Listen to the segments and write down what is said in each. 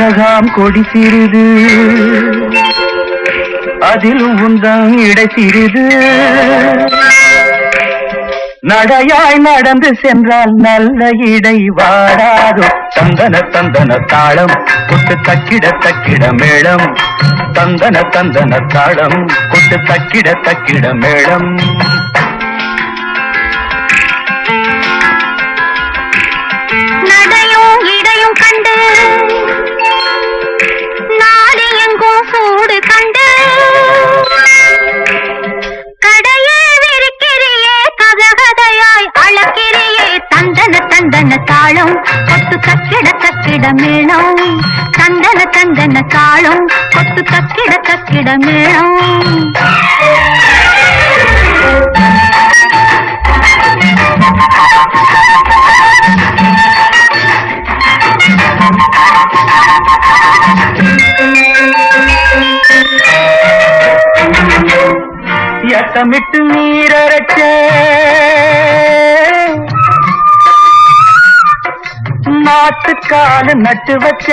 அழகாம் கொடி சிறிது, அதிலும் உந்தம் இடை சிறிது. நடையாய் நடந்து சென்றால் நல்ல இடை வாடாதோ. தந்தன தந்தன தாளம் கொட்டு தக்கிட தக்கிட மேளம். தந்தன தந்தன தாளம் கொட்டு தக்கிட தக்கிட மேளம். நடையும் இடையும் கண்டு நாடு எங்கும் சூடு கண்டு கடையே விரிக்கிறியே கதகதையாய் அழக்கிறியே. தந்தன தந்தன தாளம் கொத்து தக்கிட தக்கிட மேளம். தந்தன தந்தன தாளம் கொத்து தக்கிட தக்கிட மேளம். எட்டமிட்டு நீரரைச்ச நாட்டுக்கால நட்டு வச்ச.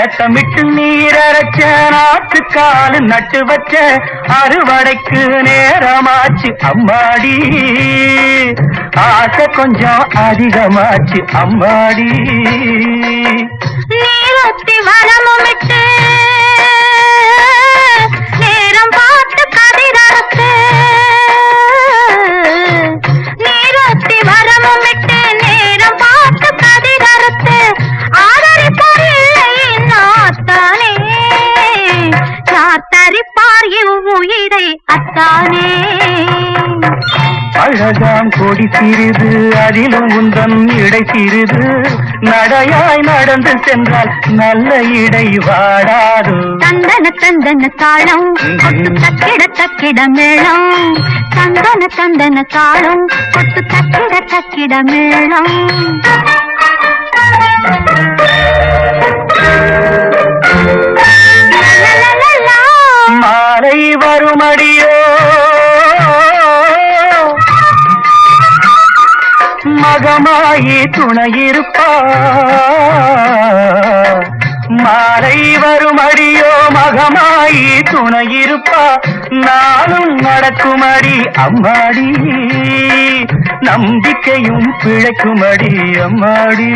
எட்டமிட்டு நீரரைச்ச நாட்டுக்கால நட்டு வச்ச. அறுவடைக்கு நேரமாச்சு அம்மாடி, ஆசை கொஞ்சம் அதிகமாச்சு அம்மாடி. நீரொத்தி வளமுமிட்டு நேரம் பார்த்து கதிரறுத்து. நீரொத்தி வரமுமிட்டு நேரம் பார்த்து கதிரறுத்து. ஆதரிப்பாரில்லை நாத்தானே, காத்தரிப்பார் இவ்வுயிரை அத்தானே. அழகாம் கொடி சிறிது, அதிலும் உந்தன் இடை சிறிது. நடையாய் நடந்து சென்றால் நல்ல இடை வாடாது. தந்தன தந்தன தாளம் கொட்டு தக்கிட தக்கிட மேளம். தந்தன தந்தன தாளம் கொட்டு தக்கிட தக்கிட மேளம். மாலை வருமடியோ மகமாயி துணையிருப்பா. மாலை வருமடியோ மகமாயி துணையிருப்பா. நானும் நடக்குமடி அம்மாடி, நம்பிக்கையும் பிழைக்குமடி அம்மாடி.